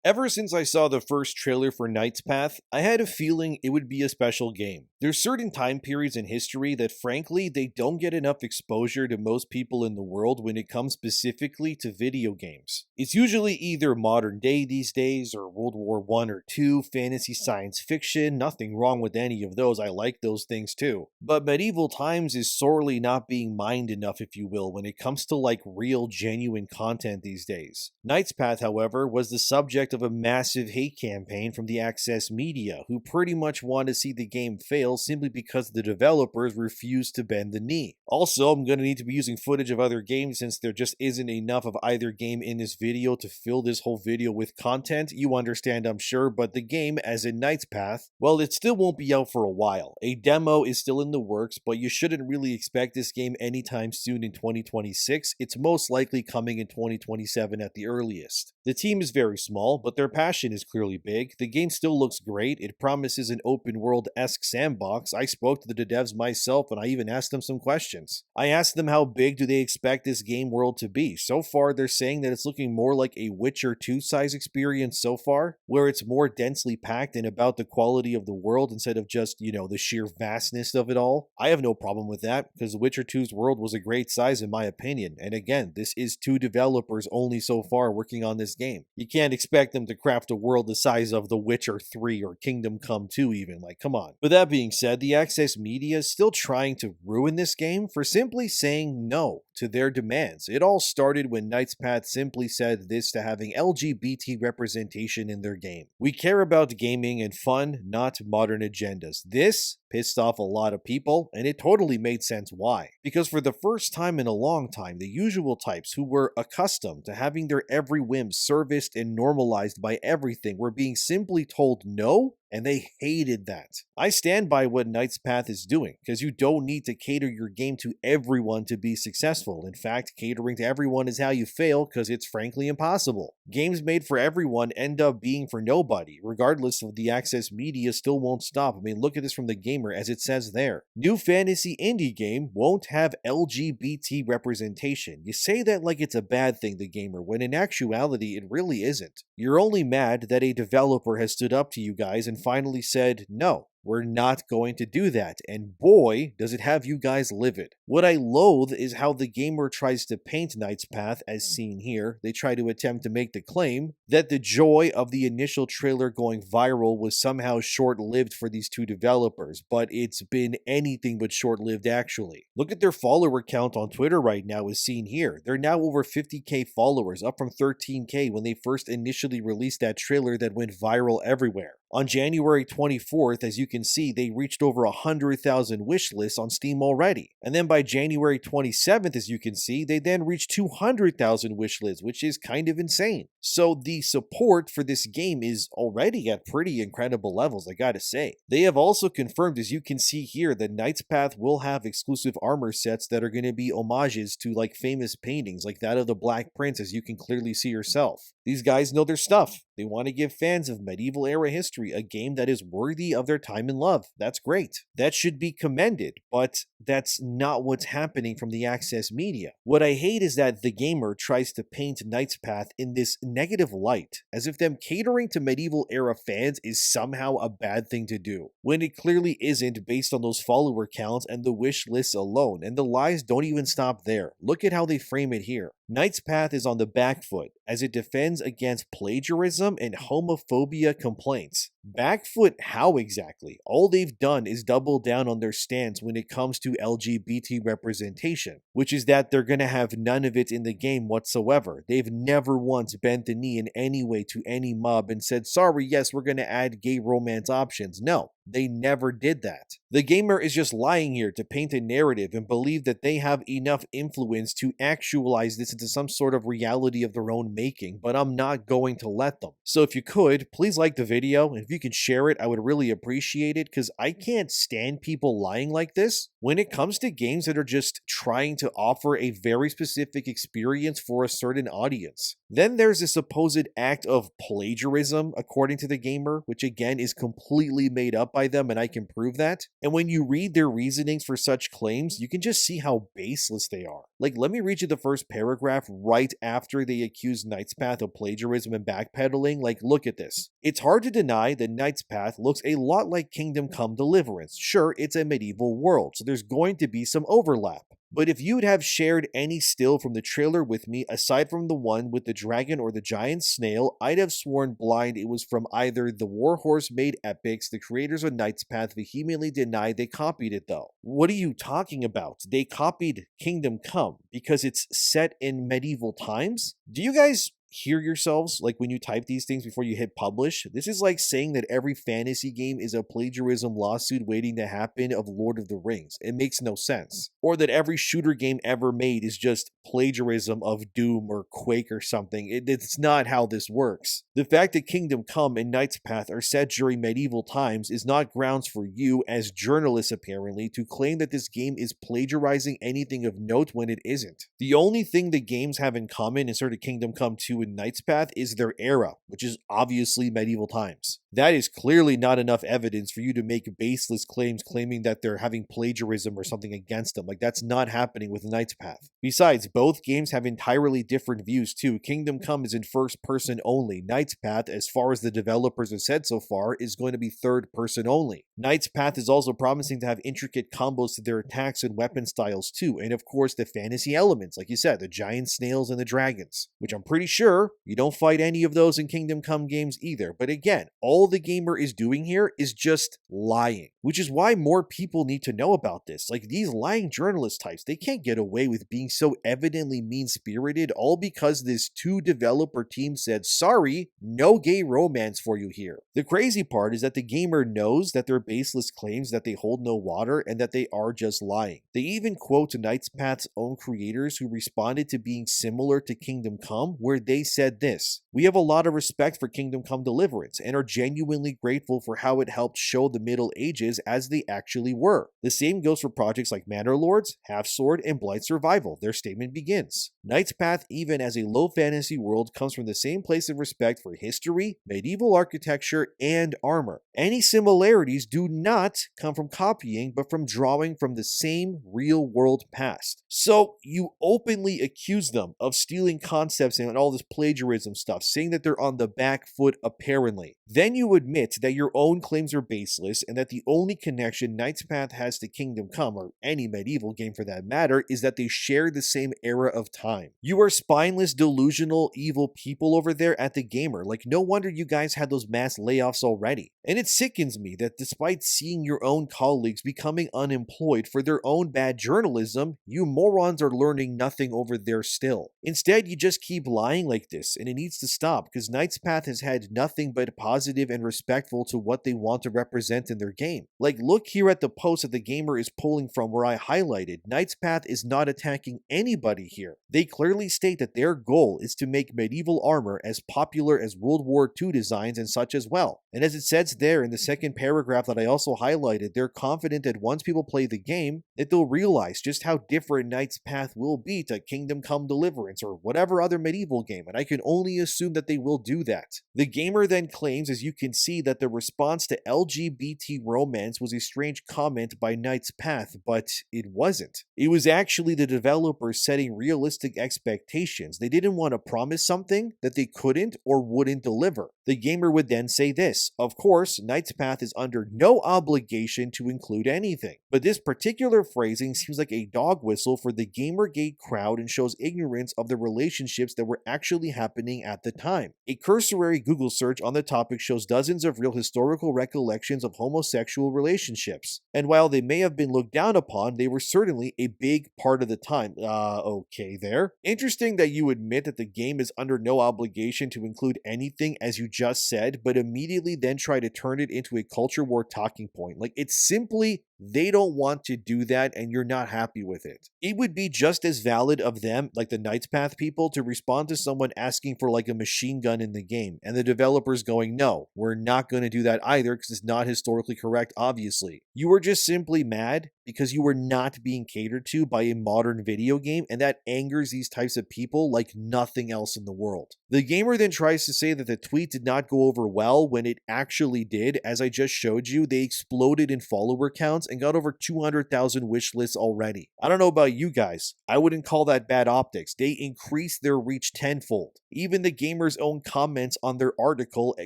Ever since I saw the first trailer for Knight's Path, I had a feeling it would be a special game. There's certain time periods in history that frankly they don't get enough exposure to most people in the world when it comes specifically to video games. It's usually either modern day these days or World War I or II, fantasy science fiction, nothing wrong with any of those, I like those things too. But medieval times is sorely not being mined enough, if you will, when it comes to like real genuine content these days. Knight's Path, however, was the subject of a massive hate campaign from the Access media, who pretty much want to see the game fail simply because the developers refused to bend the knee. Also, I'm going to need to be using footage of other games since there just isn't enough of either game in this video to fill this whole video with content. You understand, I'm sure, but the game, as in Knight's Path, well, it still won't be out for a while. A demo is still in the works, but you shouldn't really expect this game anytime soon in 2026. It's most likely coming in 2027 at the earliest. The team is very small, but their passion is clearly big. The game still looks great. It promises an open world-esque sandbox. I spoke to the devs myself and I even asked them some questions. I asked them how big do they expect this game world to be. So far, they're saying that it's looking more like a Witcher 2 size experience so far, where it's more densely packed and about the quality of the world instead of just, the sheer vastness of it all. I have no problem with that, because Witcher 2's world was a great size in my opinion. And again, this is 2 developers only so far working on this game. You can't expect them to craft a world the size of The Witcher 3 or Kingdom Come 2 even, like come on. With that being said, the Access media is still trying to ruin this game for simply saying no to their demands. It all started when Knight's Path simply said this to having LGBT representation in their game. We care about gaming and fun, not modern agendas. This pissed off a lot of people, and it totally made sense why. Because for the first time in a long time, the usual types who were accustomed to having their every whim serviced and normalized by everything were being simply told no, and they hated that. I stand by what Knight's Path is doing, because you don't need to cater your game to everyone to be successful. In fact, catering to everyone is how you fail, because it's frankly impossible. Games made for everyone end up being for nobody, regardless of the Access media still won't stop. I mean, look at this from the gamer, as it says there. New fantasy indie game won't have LGBT representation. You say that like it's a bad thing, the gamer, when in actuality it really isn't. You're only mad that a developer has stood up to you guys and finally said, no, we're not going to do that, and boy, does it have you guys livid. What I loathe is how the gamer tries to paint Knight's Path, as seen here. They try to attempt to make the claim that the joy of the initial trailer going viral was somehow short-lived for these 2 developers, but it's been anything but short-lived actually. Look at their follower count on Twitter right now, as seen here. They're now over 50k followers, up from 13k when they first initially released that trailer that went viral everywhere. On January 24th, as you can see, they reached over 100,000 wish lists on Steam already. And then by January 27th, as you can see, they then reached 200,000 wish lists, which is kind of insane. So the support for this game is already at pretty incredible levels, I gotta say. They have also confirmed, as you can see here, that Knight's Path will have exclusive armor sets that are going to be homages to like famous paintings, like that of the Black Prince, as you can clearly see yourself. These guys know their stuff. They want to give fans of medieval era history a game that is worthy of their time and love. That's great. That should be commended, but that's not what's happening from the Access media. What I hate is that the gamer tries to paint Knight's Path in this negative light, as if them catering to medieval era fans is somehow a bad thing to do, when it clearly isn't based on those follower counts and the wish lists alone, and the lies don't even stop there. Look at how they frame it here. Knight's Path is on the back foot, as it defends against plagiarism and homophobia complaints. Back foot how exactly? All they've done is double down on their stance when it comes to LGBT representation, which is that they're gonna have none of it in the game whatsoever. They've never once bent the knee in any way to any mob and said, sorry, yes, we're gonna add gay romance options. No, they never did that. The gamer is just lying here to paint a narrative and believe that they have enough influence to actualize this into some sort of reality of their own making, but I'm not going to let them. So if you could, please like the video, and if you could share it, I would really appreciate it, because I can't stand people lying like this. when it comes to games that are just trying to offer a very specific experience for a certain audience. Then there's the supposed act of plagiarism, according to the gamer, which again is completely made up by them, and I can prove that. And when you read their reasonings for such claims, you can just see how baseless they are. Like, let me read you the first paragraph right after they accuse Knight's Path of plagiarism and backpedaling. Like, look at this. It's hard to deny that Knight's Path looks a lot like Kingdom Come Deliverance. Sure, it's a medieval world, so there's going to be some overlap. But if you'd have shared any still from the trailer with me, aside from the one with the dragon or the giant snail, I'd have sworn blind it was from either the Warhorse made epics. The creators of Knight's Path vehemently deny they copied it though. What are you talking about? They copied Kingdom Come because it's set in medieval times? Do you guys hear yourselves like when you type these things before you hit publish? This is like saying that every fantasy game is a plagiarism lawsuit waiting to happen of Lord of the Rings. It makes no sense. Or that every shooter game ever made is just plagiarism of Doom or Quake or something. It's not how this works. The fact that Kingdom Come and Knight's Path are set during medieval times is not grounds for you, as journalists apparently, to claim that this game is plagiarizing anything of note when it isn't. The only thing the games have in common in sort of Kingdom Come 2 and Knight's Path is their era, which is obviously medieval times. That is clearly not enough evidence for you to make baseless claims claiming that they're having plagiarism or something against them. Like, that's not happening with Knight's Path. Besides, both games have entirely different views too. Kingdom Come is in first person only. Knight's Path, as far as the developers have said so far, is going to be third person only. Knight's Path is also promising to have intricate combos to their attacks and weapon styles too, and of course the fantasy elements, like you said, the giant snails and the dragons, which I'm pretty sure you don't fight any of those in Kingdom Come games either. But again, all the gamer is doing here is just lying, which is why more people need to know about this. Like, these lying journalist types, they can't get away with being so evidently mean-spirited, all because this 2 developer team said, sorry, no gay romance for you here. The crazy part is that the gamer knows that they're baseless claims, that they hold no water, and that they are just lying. They even quote Knight's Path's own creators who responded to being similar to Kingdom Come, where they said this: "We have a lot of respect for Kingdom Come Deliverance and are genuinely grateful for how it helped show the Middle Ages as they actually were. The same goes for projects like Manor Lords, Half Sword, and Blight Survival." Their statement begins. Knight's Path, even as a low fantasy world, comes from the same place of respect for history, medieval architecture, and armor. Any similarities do not come from copying, but from drawing from the same real-world past. So you openly accuse them of stealing concepts and all this plagiarism stuff, saying that they're on the back foot apparently. Then you admit that your own claims are baseless and that the only connection Knight's Path has to Kingdom Come, or any medieval game for that matter, is that they share the same era of time. You are spineless, delusional, evil people over there at the gamer. Like, no wonder you guys had those mass layoffs already. And it sickens me that despite seeing your own colleagues becoming unemployed for their own bad journalism, you morons are learning nothing over there still. Instead, you just keep lying like this, and it needs to stop because Knight's Path has had nothing but positive and respectful to what they want to represent in their game. Like, look here at the post that the gamer is pulling from where I highlighted. Knight's Path is not attacking anybody here. They clearly state that their goal is to make medieval armor as popular as World War II designs and such as well. And as it says there in the second paragraph that I also highlighted, they're confident that once people play the game, that they'll realize just how different Knight's Path will be to Kingdom Come Deliverance or whatever other medieval game, and I can only assume that they will do that. The gamer then claims, as you can see, that the response to LGBT romance was a strange comment by Knight's Path, but it wasn't. It was actually the developers setting realistic expectations. They didn't want to promise something that they couldn't or wouldn't deliver. The gamer would then say this: "Of course, Knight's Path is under no obligation to include anything." But this particular phrasing seems like a dog whistle for the Gamergate crowd and shows ignorance of the relationships that were actually happening at the time. A cursory Google search on the topic shows dozens of real historical recollections of homosexual relationships. And while they may have been looked down upon, they were certainly a big part of the time. Okay there. Interesting that you admit that the game is under no obligation to include anything, as you just said, but immediately then try to turn it into a culture war talking point. Like, it's simply they don't want to do that and you're not happy with it. It would be just as valid of them, like the Knights Path people, to respond to someone asking for like a machine gun in the game and the developers going, no, we're not going to do that either because it's not historically correct, obviously. You were just simply mad because you were not being catered to by a modern video game, and that angers these types of people like nothing else in the world. The gamer then tries to say that the tweet did not go over well when it actually did. As I just showed you, they exploded in follower counts and got over 200,000 wish lists already. I don't know about you guys, I wouldn't call that bad optics. They increased their reach tenfold. Even the gamer's own comments on their article,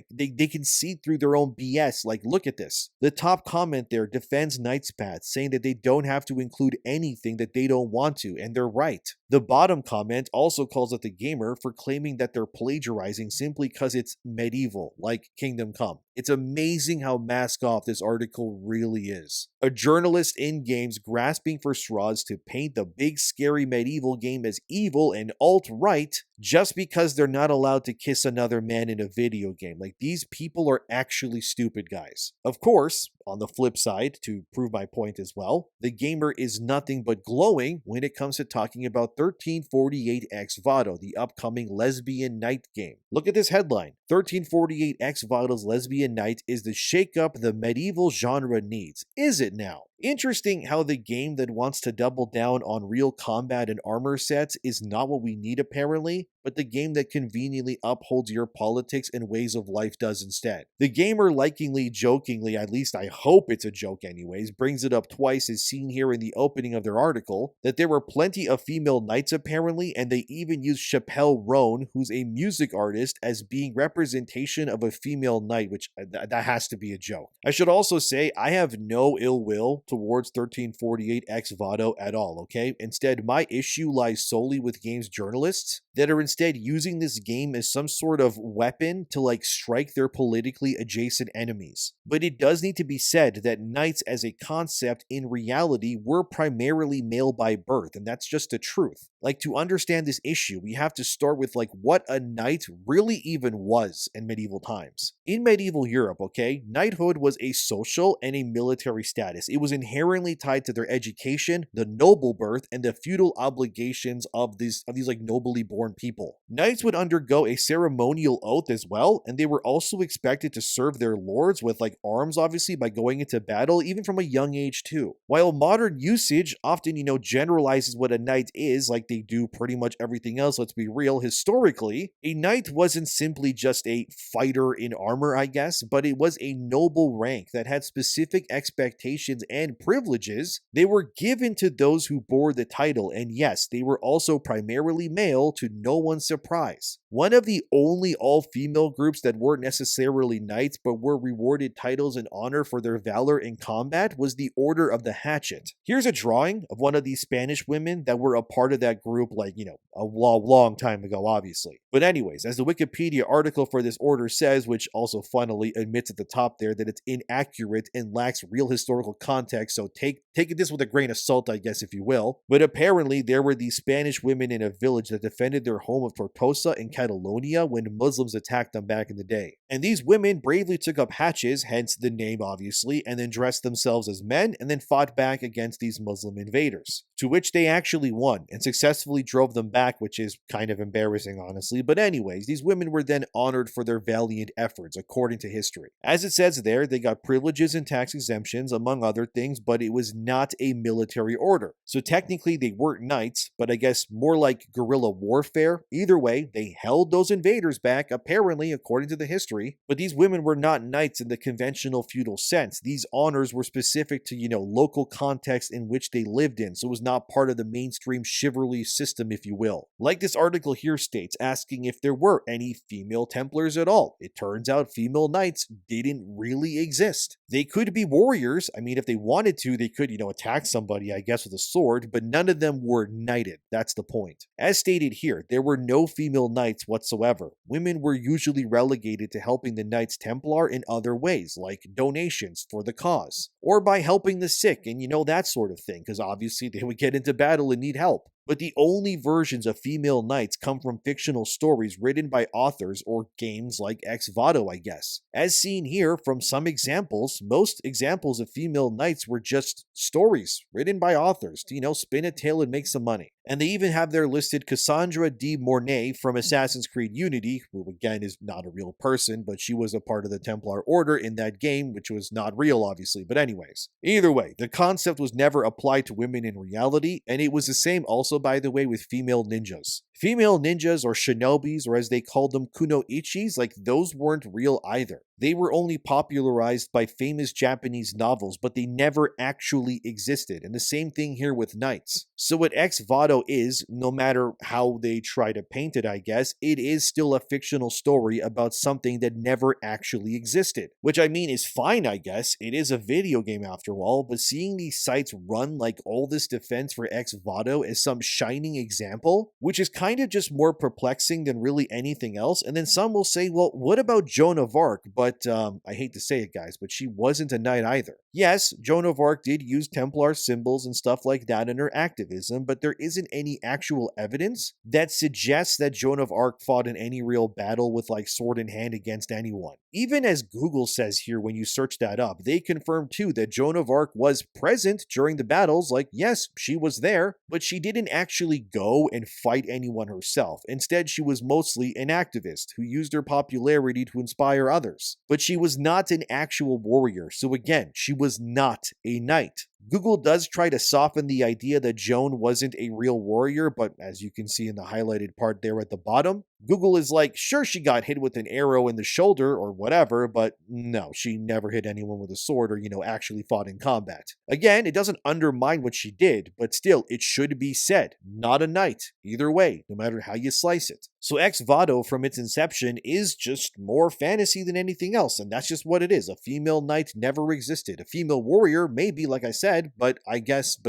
they can see through their own BS. Like, look at this. The top comment there defends Knights Path, saying that they don't have to include anything that they don't want to, and they're right. The bottom comment also calls out the gamer for claiming that they're plagiarizing simply because it's medieval, like Kingdom Come. It's amazing how mask off this article really is. A journalist in games grasping for straws to paint the big scary medieval game as evil and alt-right just because they're not allowed to kiss another man in a video game. Like, these people are actually stupid, guys. Of course, on the flip side, to prove my point as well, the gamer is nothing but glowing when it comes to talking about 1348X Vado, the upcoming lesbian knight game. Look at this headline. 1348X Vado's lesbian knight is the shakeup the medieval genre needs. Is it now? Interesting how the game that wants to double down on real combat and armor sets is not what we need apparently, but the game that conveniently upholds your politics and ways of life does instead. The gamer likingly, jokingly, at least I hope it's a joke anyways, brings it up twice as seen here in the opening of their article, that there were plenty of female knights apparently, and they even used Chappelle Roan, who's a music artist, as being representation of a female knight, which that has to be a joke. I should also say I have no ill will towards 1348X Vado at all, okay? Instead, my issue lies solely with games journalists that are instead using this game as some sort of weapon to like strike their politically adjacent enemies. But it does need to be said that knights as a concept in reality were primarily male by birth, and that's just the truth. Like, to understand this issue, we have to start with like what a knight really even was in medieval times. In medieval Europe, okay, knighthood was a social and a military status. It was inherently tied to their education, the noble birth, and the feudal obligations of these like nobly born people. Knights would undergo a ceremonial oath as well, and they were also expected to serve their lords with like arms, obviously, by going into battle, even from a young age too. While modern usage often, generalizes what a knight is, like they do pretty much everything else, let's be real, historically, a knight wasn't simply just a fighter in armor, I guess, but it was a noble rank that had specific expectations and privileges. They were given to those who bore the title, and yes, they were also primarily male to no one's surprise. One of the only all-female groups that weren't necessarily knights but were rewarded titles and honor for their valor in combat was the Order of the Hatchet. Here's a drawing of one of these Spanish women that were a part of that group, like, a long time ago, obviously. But anyways, as the Wikipedia article for this order says, which also funnily admits at the top there that it's inaccurate and lacks real historical context, so take this with a grain of salt, I guess, if you will. But apparently, there were these Spanish women in a village that defended their home of Tortosa in Catalonia when Muslims attacked them back in the day. And these women bravely took up hatches, hence the name obviously, and then dressed themselves as men and then fought back against these Muslim invaders, to which they actually won and successfully drove them back, which is kind of embarrassing honestly. But anyways, these women were then honored for their valiant efforts according to history. As it says there, they got privileges and tax exemptions among other things, but it was not a military order. So technically they weren't knights, but I guess more like guerrilla warfare. Either way, they held those invaders back, apparently, according to the history. But these women were not knights in the conventional feudal sense. These honors were specific to, local context in which they lived in, so it was not part of the mainstream chivalry system, if you will. Like this article here states, asking if there were any female Templars at all. It turns out female knights didn't really exist. They could be warriors. I mean, if they wanted to, they could, attack somebody, I guess, with a sword, but none of them were knighted. That's the point. As stated here, there were no female knights whatsoever. Women were usually relegated to helping the Knights Templar in other ways, like donations for the cause, or by helping the sick and, that sort of thing, because obviously they would get into battle and need help. but the only versions of female knights come from fictional stories written by authors or games like Ex Voto, I guess. As seen here from some examples, most examples of female knights were just stories written by authors to, spin a tale and make some money. And they even have there listed Cassandra de Mornay from Assassin's Creed Unity, who again is not a real person, but she was a part of the Templar Order in that game, which was not real, obviously. But anyways, either way, the concept was never applied to women in reality, and it was the same also, by the way, with female ninjas. Female ninjas, or shinobis, or as they called them, kunoichis, like those weren't real either. They were only popularized by famous Japanese novels, but they never actually existed. And the same thing here with knights. So what Ex Voto is, no matter how they try to paint it, I guess, it is still a fictional story about something that never actually existed. Which I mean is fine, I guess. It is a video game after all, but seeing these sites run like all this defense for Ex Voto as some shining example, which is kind of just more perplexing than really anything else. And then some will say, well, what about Joan of Arc? But I hate to say it, guys, but she wasn't a knight either. Yes, Joan of Arc did use Templar symbols and stuff like that in her activism, but there isn't any actual evidence that suggests that Joan of Arc fought in any real battle with like sword in hand against anyone. Even as Google says here when you search that up, they confirm too that Joan of Arc was present during the battles, like yes, she was there, but she didn't actually go and fight anyone herself. Instead, she was mostly an activist who used her popularity to inspire others. But she was not an actual warrior, so again, she was not a knight. Google does try to soften the idea that Joan wasn't a real warrior, but as you can see in the highlighted part there at the bottom, Google is like, sure, she got hit with an arrow in the shoulder or whatever, but no, she never hit anyone with a sword or, actually fought in combat. Again, it doesn't undermine what she did, but still, it should be said, not a knight, either way, no matter how you slice it. So Ex Voto from its inception is just more fantasy than anything else, and that's just what it is. A female knight never existed. A female warrior, maybe, like I said, but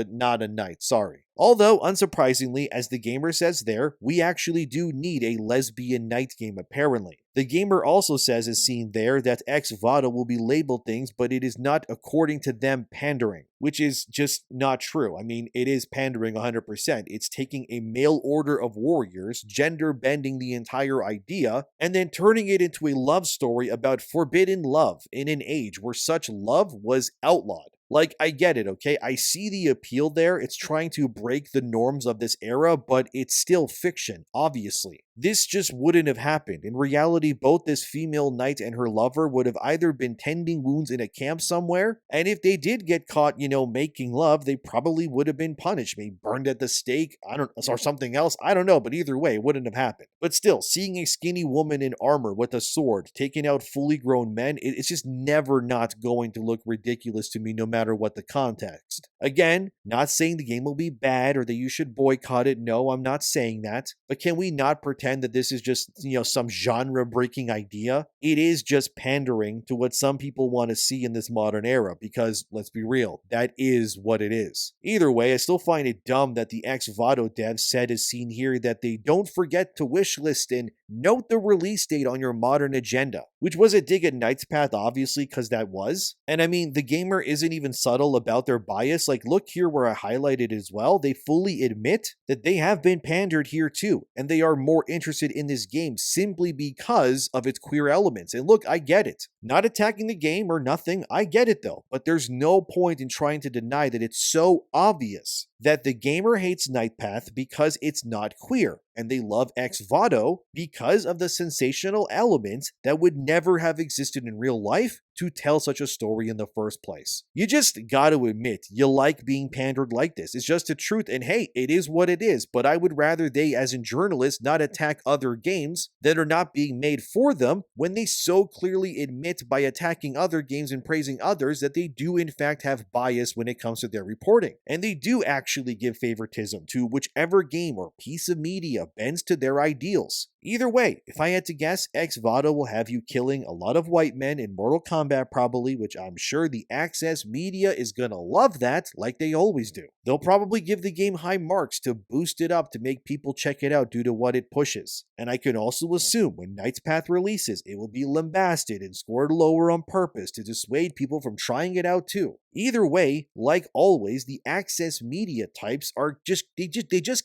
not a knight, sorry. Although, unsurprisingly, as the gamer says there, we actually do need a lesbian knight game apparently. The gamer also says, as seen there, that Ex Voto will be labeled things, but it is not according to them pandering, which is just not true. I mean, it is pandering 100%. It's taking a mail order of warriors, gender bending the entire idea, and then turning it into a love story about forbidden love in an age where such love was outlawed. Like, I get it, okay? I see the appeal there. It's trying to break the norms of this era, but it's still fiction, obviously. This just wouldn't have happened. In reality, both this female knight and her lover would have either been tending wounds in a camp somewhere, and if they did get caught, making love, they probably would have been punished, maybe burned at the stake, or something else, I don't know, but either way, it wouldn't have happened. But still, seeing a skinny woman in armor with a sword taking out fully grown men, it's just never not going to look ridiculous to me no matter what the context. Again, not saying the game will be bad or that you should boycott it, no, I'm not saying that, but can we not pretend that this is just, some genre-breaking idea? It is just pandering to what some people want to see in this modern era, because, let's be real, that is what it is. Either way, I still find it dumb that the Ex Voto dev said as seen here that they don't forget to wishlist and note the release date on your modern agenda, which was a dig at Knight's Path, obviously, because that was. And I mean, the gamer isn't even subtle about their bias. Like, look here where I highlighted as well. They fully admit that they have been pandered here too, and they are more interested in this game simply because of its queer elements. And look, I get it. Not attacking the game or nothing, I get it though, but there's no point in trying to deny that it's so obvious that the gamer hates Night Path because it's not queer, and they love Ex Voto because of the sensational elements that would never have existed in real life to tell such a story in the first place. You just gotta admit, you like being pandered like this. It's just the truth, and hey, it is what it is, but I would rather they, as in journalists, not attack other games that are not being made for them when they so clearly admit by attacking other games and praising others that they do in fact have bias when it comes to their reporting. And they do actually give favoritism to whichever game or piece of media bends to their ideals. Either way, if I had to guess, Ex Voto will have you killing a lot of white men in Mortal Kombat combat probably, which I'm sure the access media is gonna love that like they always do. They'll probably give the game high marks to boost it up to make people check it out due to what it pushes. And I can also assume when Knight's Path releases, it will be lambasted and scored lower on purpose to dissuade people from trying it out too. Either way, like always, the access media types are just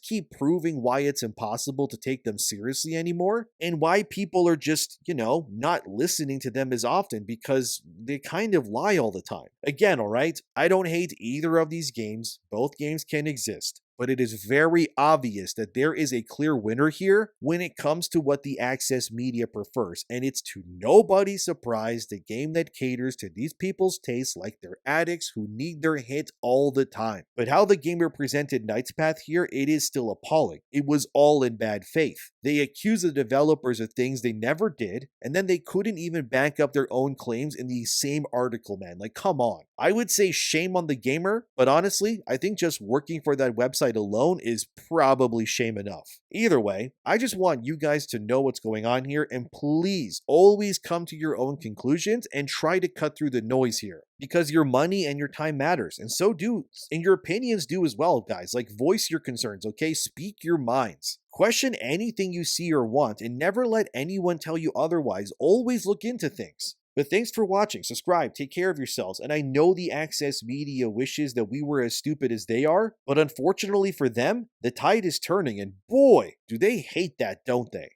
keep proving why it's impossible to take them seriously anymore, and why people are just, not listening to them as often because they kind of lie all the time. Again, alright, I don't hate either of these games, both games can exist. But it is very obvious that there is a clear winner here when it comes to what the access media prefers, and it's to nobody's surprise the game that caters to these people's tastes like they're addicts who need their hit all the time. But how the game represented Knight's Path here, it is still appalling. It was all in bad faith. They accused the developers of things they never did, and then they couldn't even back up their own claims in the same article, man. Like, come on. I would say shame on the gamer, but honestly, I think just working for that website alone is probably shame enough. Either way, I just want you guys to know what's going on here, and please always come to your own conclusions and try to cut through the noise here. Because your money and your time matters, and your opinions do as well, guys. Like, voice your concerns, okay? Speak your minds. Question anything you see or want, and never let anyone tell you otherwise. Always look into things. But thanks for watching, subscribe, take care of yourselves, and I know the access media wishes that we were as stupid as they are, but unfortunately for them, the tide is turning, and boy, do they hate that, don't they?